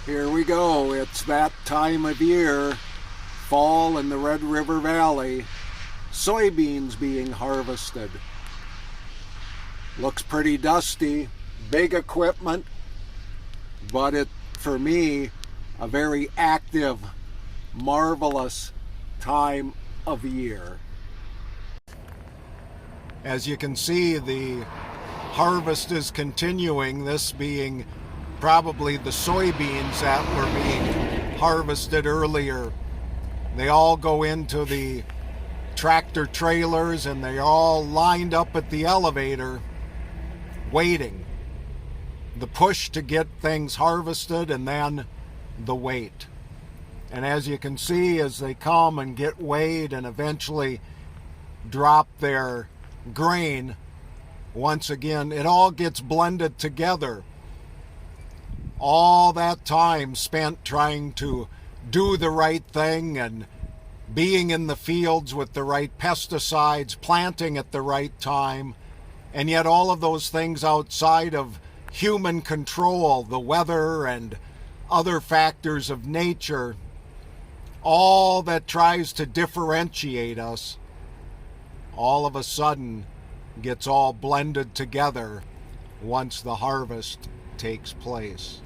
Here we go. It's that time of year, fall in the Red River Valley, soybeans being harvested. Looks pretty dusty, big equipment, but for me, a very active, marvelous time of year. As you can see, the harvest is continuing, this being probably the soybeans that were being harvested earlier. They all go into the tractor trailers and they all lined up at the elevator waiting. The push to get things harvested and then the wait. And as you can see, as they come and get weighed and eventually drop their grain, once again, it all gets blended together. All that time spent trying to do the right thing and being in the fields with the right pesticides, planting at the right time, and yet all of those things outside of human control, the weather and other factors of nature, all that tries to differentiate us, all of a sudden gets all blended together once the harvest takes place.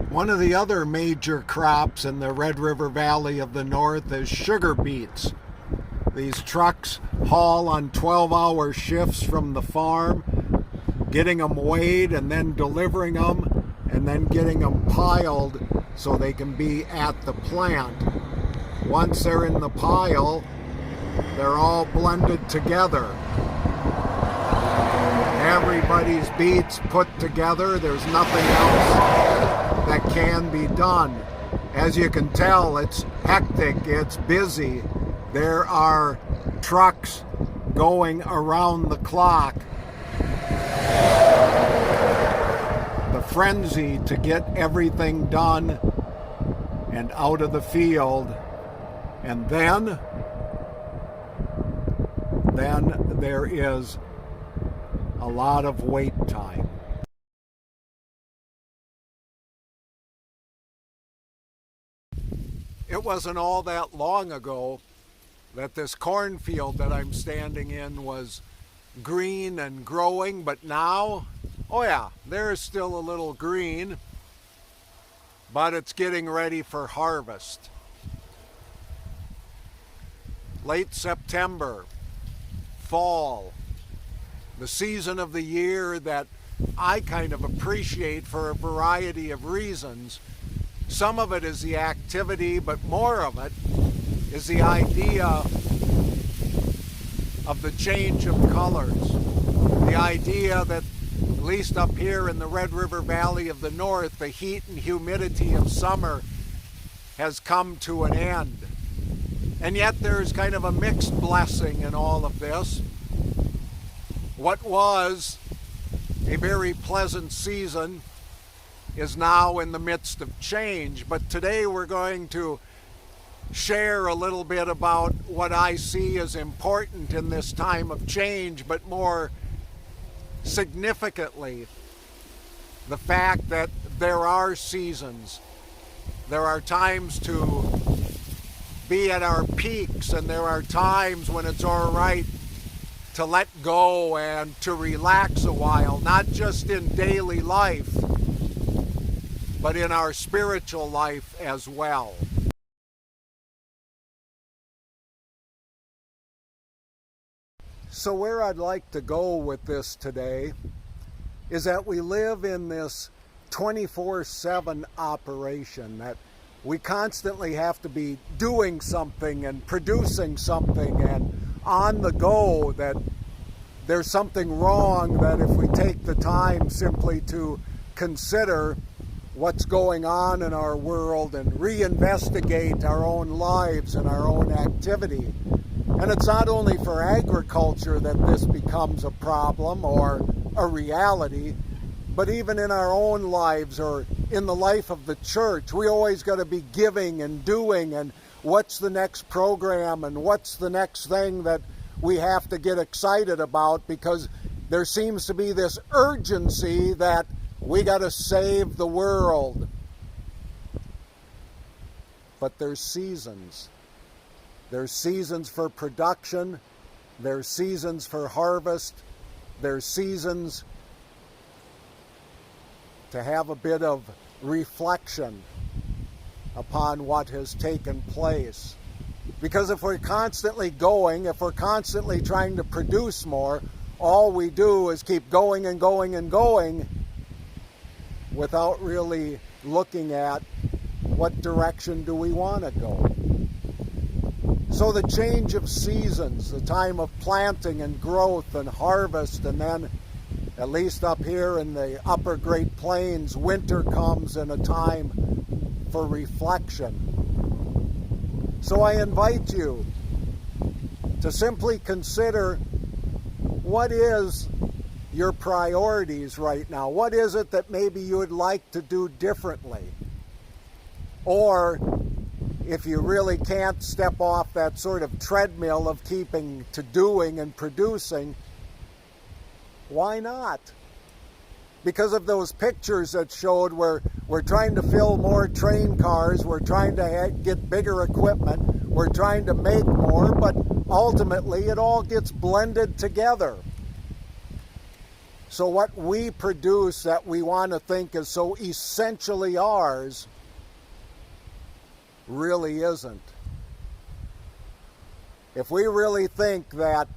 One of the other major crops in the Red River Valley of the North is sugar beets. These trucks haul on 12-hour shifts from the farm, getting them weighed and then delivering them and then getting them piled so they can be at the plant. Once they're in the pile, they're all blended together. Everybody's beets put together. There's nothing else that can be done. As you can tell, it's hectic, it's busy. There are trucks going around the clock. The frenzy to get everything done and out of the field. And then there is a lot of wait time. It wasn't all that long ago that this cornfield that I'm standing in was green and growing, but now, oh yeah, there's still a little green, but it's getting ready for harvest. Late September, fall, the season of the year that I kind of appreciate for a variety of reasons. Some of it is the activity, but more of it is the idea of the change of colors. The idea that, at least up here in the Red River Valley of the North, the heat and humidity of summer has come to an end. And yet there's kind of a mixed blessing in all of this. What was a very pleasant season is now in the midst of change. But today we're going to share a little bit about what I see as important in this time of change, but more significantly, the fact that there are seasons. There are times to be at our peaks, and there are times when it's all right to let go and to relax a while, not just in daily life, but in our spiritual life as well. So where I'd like to go with this today is that we live in this 24/7 operation, that we constantly have to be doing something and producing something and on the go, that there's something wrong that if we take the time simply to consider what's going on in our world and reinvestigate our own lives and our own activity. And it's not only for agriculture that this becomes a problem or a reality, but even in our own lives or in the life of the church. We always got to be giving and doing, and what's the next program and what's the next thing that we have to get excited about, because there seems to be this urgency that we got to save the world. But there's seasons. There's seasons for production. There's seasons for harvest. There's seasons to have a bit of reflection upon what has taken place. Because if we're constantly going, if we're constantly trying to produce more, all we do is keep going and going and going without really looking at what direction do we want to go. So the change of seasons, the time of planting and growth and harvest, and then at least up here in the upper Great Plains, winter comes in a time for reflection. So I invite you to simply consider, what is your priorities right now? What is it that maybe you would like to do differently? Or if you really can't step off that sort of treadmill of keeping to doing and producing, why not? Because of those pictures that showed where we're trying to fill more train cars, we're trying to get bigger equipment, we're trying to make more, but ultimately it all gets blended together. So what we produce that we want to think is so essentially ours really isn't. If we really think that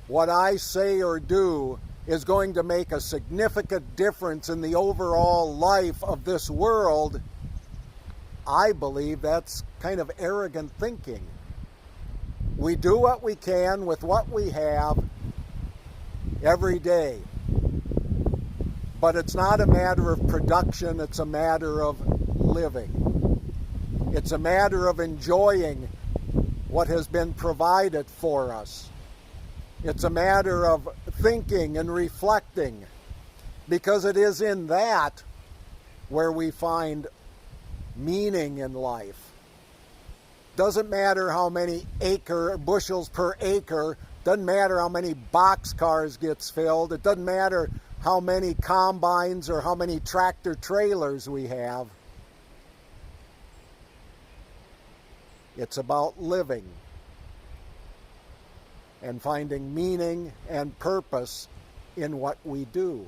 what I say or do is going to make a significant difference in the overall life of this world, I believe that's kind of arrogant thinking. We do what we can with what we have every day. But it's not a matter of production, it's a matter of living. It's a matter of enjoying what has been provided for us. It's a matter of thinking and reflecting, because it is in that where we find meaning in life. Doesn't matter how many bushels per acre, doesn't matter how many boxcars gets filled, it doesn't matter how many combines or how many tractor trailers we have. It's about living and finding meaning and purpose in what we do.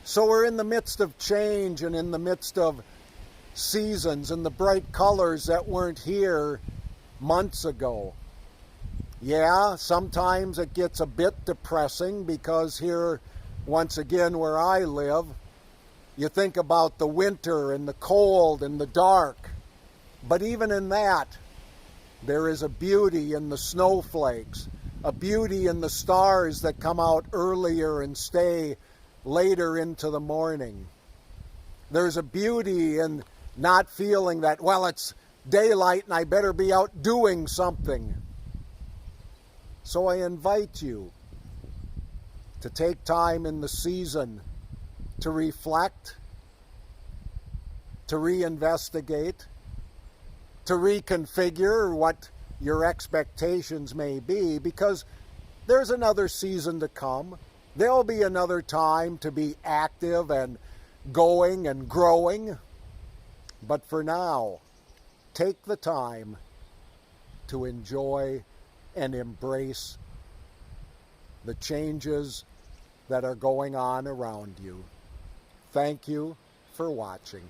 So we're in the midst of change and in the midst of seasons and the bright colors that weren't here months ago. Yeah, sometimes it gets a bit depressing because here, once again, where I live, you think about the winter and the cold and the dark. But even in that, there is a beauty in the snowflakes, a beauty in the stars that come out earlier and stay later into the morning. There's a beauty in not feeling that, well, it's daylight and I better be out doing something. So I invite you to take time in the season to reflect, to reinvestigate, to reconfigure what your expectations may be, because there's another season to come. There'll be another time to be active and going and growing. But for now, take the time to enjoy and embrace the changes that are going on around you. Thank you for watching.